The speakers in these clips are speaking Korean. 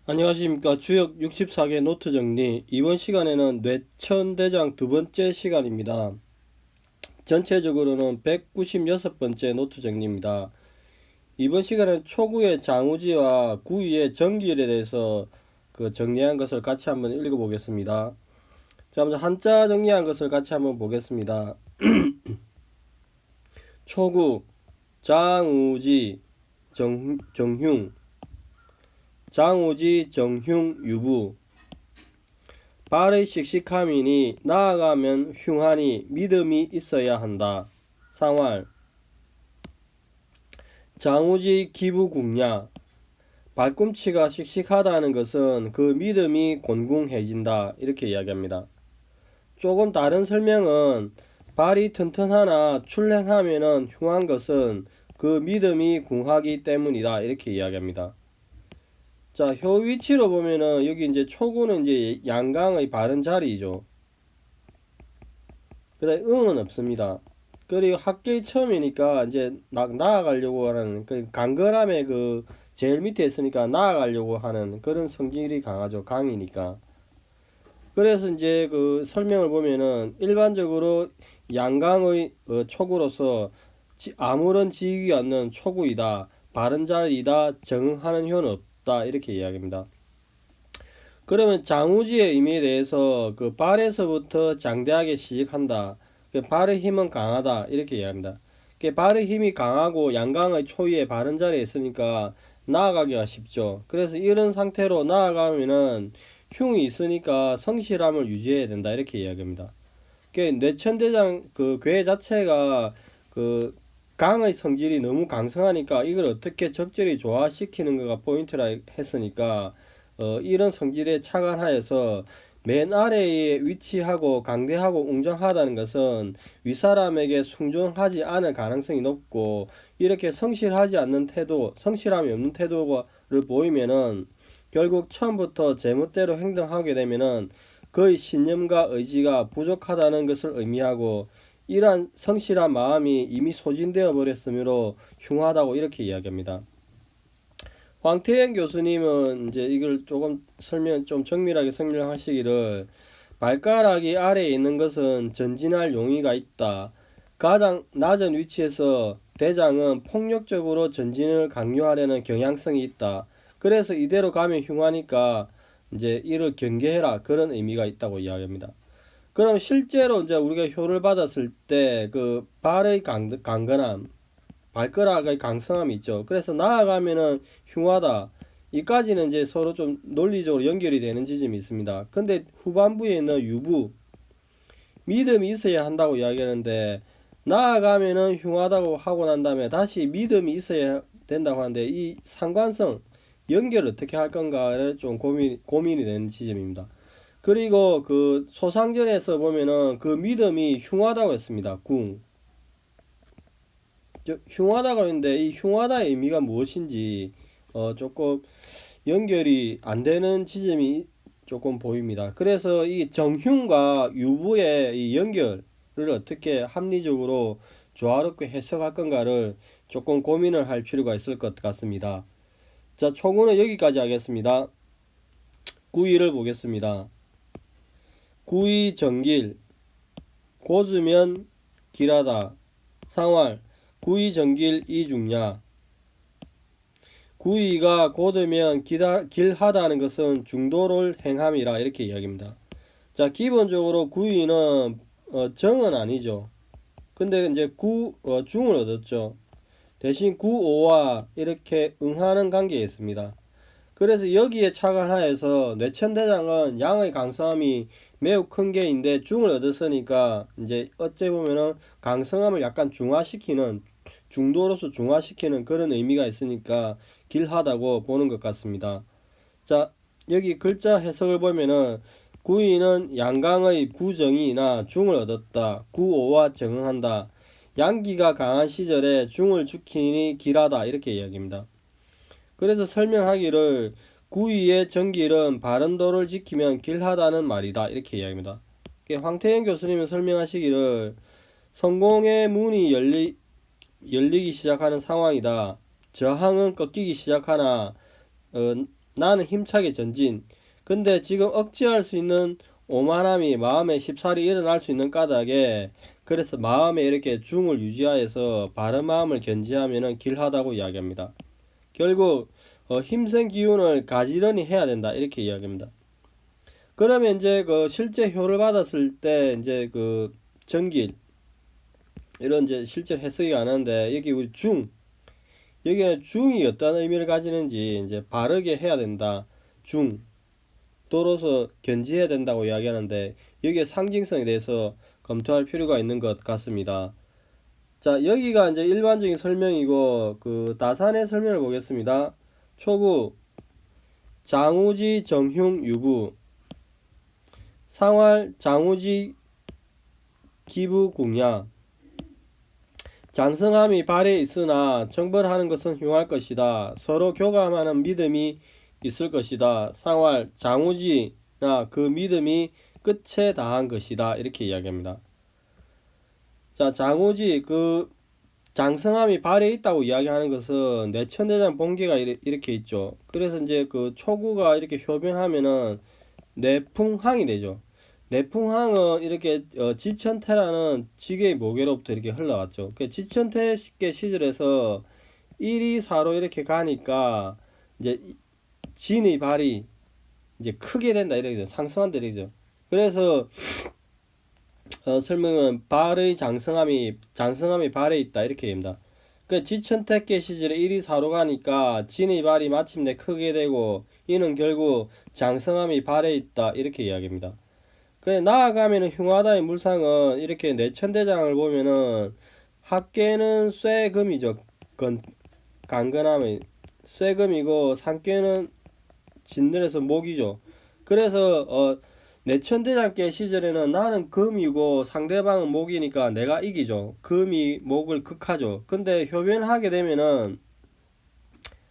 안녕하십니까. 주역 64개 노트 정리. 이번 시간에는 뇌천대장 두 번째 시간입니다. 전체적으로는 196번째 노트 정리입니다. 이번 시간은 초구의 장우지와 구위의 정기일에 대해서 정리한 것을 같이 한번 읽어보겠습니다. 자, 먼저 한자 정리한 것을 같이 한번 보겠습니다. 초구, 장우지, 정흉, 장우지, 정흉, 유부. 발의 씩씩함이니 나아가면 흉하니 믿음이 있어야 한다. 상활. 장우지 기부궁야. 발꿈치가 씩씩하다는 것은 그 믿음이 곤궁해진다. 이렇게 이야기합니다. 조금 다른 설명은 발이 튼튼하나 출렁하면은 흉한 것은 그 믿음이 궁하기 때문이다. 이렇게 이야기합니다. 자, 혀 위치로 보면은 여기 이제 초구는 이제 양강의 바른 자리이죠. 그다음에 응은 없습니다. 그리고 학계의 처음이니까 이제 막 나아가려고 하는 그 강건함의 그 제일 밑에 있으니까 나아가려고 하는 그런 성질이 강하죠. 강이니까. 그래서 이제 그 설명을 보면은 일반적으로 양강의 초구로서 아무런 지위가 없는 초구이다. 바른 자리이다. 정응하는 효는 없다. 이렇게 이야기합니다. 그러면 장우지의 의미에 대해서 그 발에서부터 장대하게 시작한다. 그 발의 힘은 강하다. 이렇게 이야기합니다. 그 발의 힘이 강하고 양강의 초위에 바른 자리에 있으니까 나아가기가 쉽죠. 그래서 이런 상태로 나아가면은 흉이 있으니까 성실함을 유지해야 된다. 이렇게 이야기합니다. 그 뇌천대장 그 괴 자체가 그 강의 성질이 너무 강성하니까 이걸 어떻게 적절히 조화시키는 거가 포인트라 했으니까 이런 성질에 착안하여서 맨 아래에 위치하고 강대하고 웅장하다는 것은 윗사람에게 순종하지 않을 가능성이 높고 이렇게 성실하지 않는 태도, 성실함이 없는 태도를 보이면은 결국 처음부터 제멋대로 행동하게 되면은 그의 신념과 의지가 부족하다는 것을 의미하고 이러한 성실한 마음이 이미 소진되어 버렸으므로 흉하다고 이렇게 이야기합니다. 황태현 교수님은 이제 이걸 조금 좀 정밀하게 설명하시기를 발가락이 아래에 있는 것은 전진할 용의가 있다. 가장 낮은 위치에서 대장은 폭력적으로 전진을 강요하려는 경향성이 있다. 그래서 이대로 가면 흉하니까 이제 이를 경계해라. 그런 의미가 있다고 이야기합니다. 그럼 실제로 이제 우리가 효를 받았을 때 그 발의 강건함, 발가락의 강성함이 있죠. 그래서 나아가면은 흉하다. 이까지는 이제 서로 좀 논리적으로 연결이 되는 지점이 있습니다. 근데 후반부에 있는 유부, 믿음이 있어야 한다고 이야기하는데 나아가면은 흉하다고 하고 난 다음에 다시 믿음이 있어야 된다고 하는데 이 상관성, 연결을 어떻게 할 건가를 좀 고민이 되는 지점입니다. 그리고 그 소상전에서 보면은 그 믿음이 흉하다고 했습니다. 궁. 흉하다가 있는데 이 흉하다의 의미가 무엇인지 조금 연결이 안 되는 지점이 조금 보입니다. 그래서 이 정흉과 유부의 이 연결을 어떻게 합리적으로 조화롭게 해석할 건가를 조금 고민을 할 필요가 있을 것 같습니다. 자, 초구는 여기까지 하겠습니다. 구위를 보겠습니다. 구위 정길, 고즈면 길하다. 상활, 구위 정길 이중야. 구위가 곧으면 길하다는 것은 중도를 행함이라 이렇게 이야기합니다. 자, 기본적으로 구위는 정은 아니죠. 근데 이제 중을 얻었죠. 대신 구오와 이렇게 응하는 관계에 있습니다. 그래서 여기에 착안하여서 뇌천대장은 양의 강성함이 매우 큰 게인데 중을 얻었으니까 이제 어째 보면은 강성함을 약간 중화시키는 중도로서 중화시키는 그런 의미가 있으니까 길하다고 보는 것 같습니다. 자, 여기 글자 해석을 보면은 구이는 양강의 부정이나 중을 얻었다. 구오와 정응한다. 양기가 강한 시절에 중을 지키니 길하다 이렇게 이야기합니다. 그래서 설명하기를 구위의 정길은 바른 도를 지키면 길하다는 말이다 이렇게 이야기합니다. 황태현 교수님은 설명하시기를 성공의 문이 열리기 시작하는 상황이다. 저항은 꺾이기 시작하나 나는 힘차게 전진. 근데 지금 억제할 수 있는 오만함이 마음에 쉽사리 일어날 수 있는 까닭에 그래서 마음에 이렇게 중을 유지하여서 바른 마음을 견지하면은 길하다고 이야기합니다. 결국 힘센 기운을 가지런히 해야 된다 이렇게 이야기합니다. 그러면 이제 그 실제 효를 받았을 때 이제 그 전길 이런 이제 실제 해석이 안 하는데 여기 우리 중 여기는 중이 어떤 의미를 가지는지 이제 바르게 해야 된다. 중 도로서 견지해야 된다고 이야기하는데 여기에 상징성에 대해서 검토할 필요가 있는 것 같습니다. 자, 여기가 이제 일반적인 설명이고 그 다산의 설명을 보겠습니다. 초구 장우지 정흉 유부 상활 장우지 기부 궁야 장성함이 발에 있으나 정벌하는 것은 흉할 것이다. 서로 교감하는 믿음이 있을 것이다. 상활 장우지나 그 믿음이 끝에 다한 것이다. 이렇게 이야기합니다. 자, 장우지 그 장성함이 발에 있다고 이야기하는 것은 내천대장 본계가 이렇게 있죠. 그래서 이제 그 초구가 이렇게 효변하면은 내풍항이 되죠. 내풍항은 이렇게 지천태라는 지계의 모계로부터 이렇게 흘러갔죠. 그 지천태 시절에서 1이 4로 이렇게 가니까 이제 진의 발이 이제 크게 된다 이렇게 상승한다 이렇게. 그래서 설명은 발의 장성함이 발에 있다 이렇게 됩니다. 그 지천택계 시절에 1이 4로 가니까 진의 발이 마침내 크게 되고 이는 결국 장성함이 발에 있다 이렇게 이야기합니다. 그 나아가면은 흉하다의 물상은 이렇게 내천대장을 보면은 합계는 쇠금이죠. 강건함의 쇠금이고 상계는 진늘에서 목이죠. 그래서 내천대장계 시절에는 나는 금이고 상대방은 목이니까 내가 이기죠. 금이 목을 극하죠. 근데 효변하게 되면은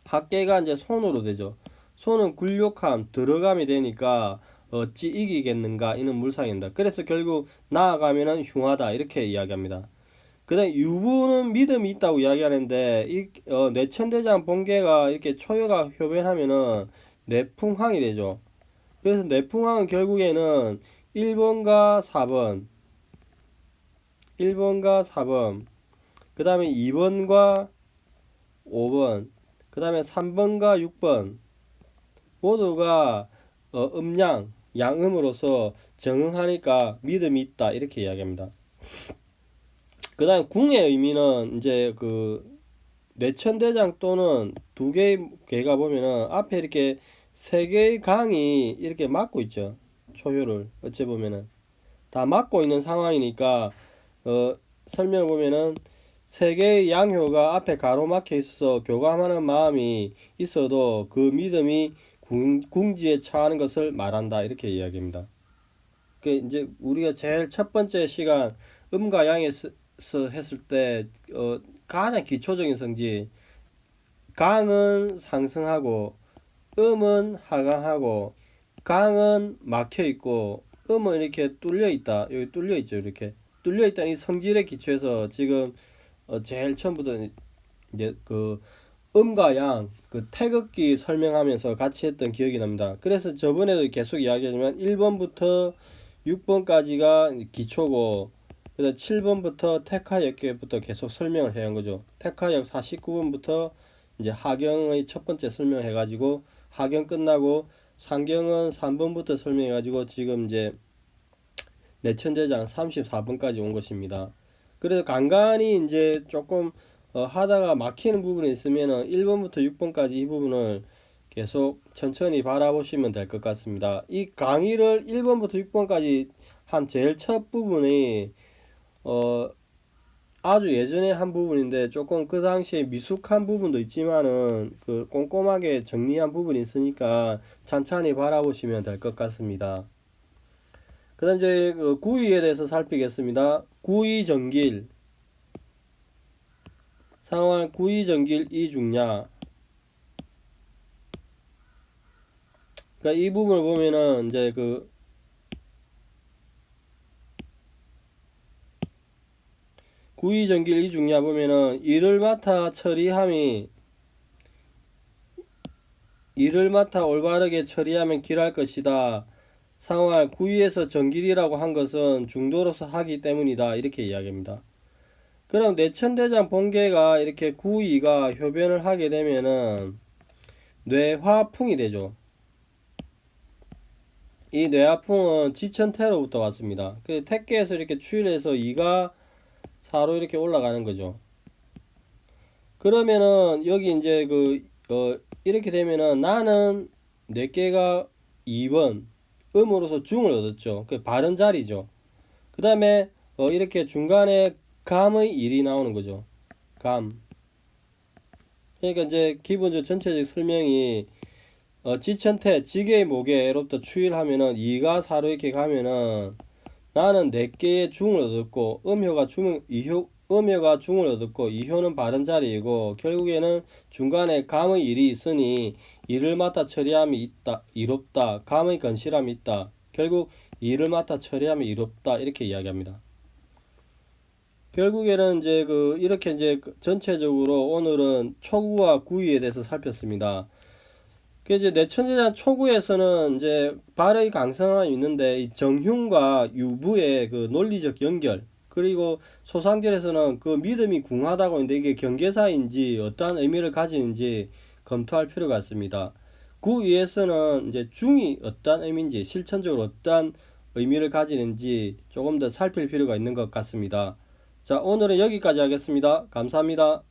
합계가 이제 손으로 되죠. 손은 굴욕함, 들어감이 되니까 어찌 이기겠는가 이는 물상입니다. 그래서 결국 나아가면은 흉하다 이렇게 이야기합니다. 그 다음 유부는 믿음이 있다고 이야기하는데 이 내천대장 본계가 이렇게 초유가 효변하면은 내풍항이 되죠. 그래서 내풍항은 결국에는 1번과 4번 1번과 4번 그 다음에 2번과 5번 그 다음에 3번과 6번 모두가 음양 양음으로서 정응하니까 믿음이 있다 이렇게 이야기합니다. 그 다음 궁의 의미는 이제 그 내천대장 또는 두 개의 개가 보면은 앞에 이렇게 세 개의 강이 이렇게 막고 있죠. 초효를 어찌 보면은 다 막고 있는 상황이니까 설명을 보면은 세 개의 양효가 앞에 가로막혀 있어서 교감하는 마음이 있어도 그 믿음이 궁지에 처하는 것을 말한다 이렇게 이야기합니다. 그 이제 우리가 제일 첫 번째 시간 음과 양에서 했을 때 가장 기초적인 성질 강은 상승하고 음은 하강하고 강은 막혀 있고 음은 이렇게 뚫려 있다. 여기 뚫려 있죠. 이렇게 뚫려 있다는 이 성질의 기초에서 지금 제일 처음부터 이제 그 음과 양, 그 태극기 설명하면서 같이 했던 기억이 납니다. 그래서 저번에도 계속 이야기하지만 1번부터 6번까지가 기초고 그다음 7번부터 테카역부터 계속 설명을 해야 한 거죠. 테카역 49번부터 이제 하경의 첫 번째 설명을 해가지고 하경 끝나고 상경은 3번부터 설명해가지고 지금 이제 내천재장 34번까지 온 것입니다. 그래서 간간히 이제 조금 하다가 막히는 부분이 있으면은 1번부터 6번까지 이 부분을 계속 천천히 바라보시면 될 것 같습니다. 이 강의를 1번부터 6번까지 한 제일 첫 부분이 아주 예전에 한 부분인데 조금 그 당시에 미숙한 부분도 있지만은 그 꼼꼼하게 정리한 부분이 있으니까 찬찬히 바라보시면 될 것 같습니다. 그 다음 이제 그 구의에 대해서 살피겠습니다. 구의정길 상황 구의정길 이중야 그러니까 이 부분을 보면은 이제 그 구의정길 이중야 보면은 일을 맡아 처리함이 일을 맡아 올바르게 처리하면 길할 것이다. 상황 구의에서 정길이라고 한 것은 중도로서 하기 때문이다. 이렇게 이야기합니다. 그럼 뇌천대장 본계가 이렇게 구의가 효변을 하게 되면은 뇌화풍이 되죠. 이 뇌화풍은 지천태로부터 왔습니다. 그 택계에서 이렇게 추일해서 이가 사로 이렇게 올라가는 거죠. 그러면은 여기 이제 이렇게 되면은 나는 뇌계가 2번 음으로서 중을 얻었죠. 그 바른 자리죠. 그 다음에 이렇게 중간에 감의 일이 나오는 거죠. 감. 그러니까 이제 기본적 전체적 설명이 지천태 지게의 목에로부터 추일하면은 이가 사로 이렇게 가면은 나는 네 개의 중을 얻었고 음효가 중을 얻었고 이효는 바른 자리이고 결국에는 중간에 감의 일이 있으니 이를 맡아 처리함이 있다 이롭다 감의 건실함이 있다 결국 이를 맡아 처리함이 이롭다 이렇게 이야기합니다. 결국에는 이제 이렇게 이제 전체적으로 오늘은 초구와 구의에 대해서 살폈습니다. 그 이제 내천재단 초구에서는 이제 발의 강성함이 있는데 이 정흉과 유부의 그 논리적 연결 그리고 소상절에서는 그 믿음이 궁하다고 했는데 이게 경계사인지 어떠한 의미를 가지는지 검토할 필요가 있습니다. 구위에서는 이제 중이 어떠한 의미인지 실천적으로 어떠한 의미를 가지는지 조금 더 살필 필요가 있는 것 같습니다. 자, 오늘은 여기까지 하겠습니다. 감사합니다.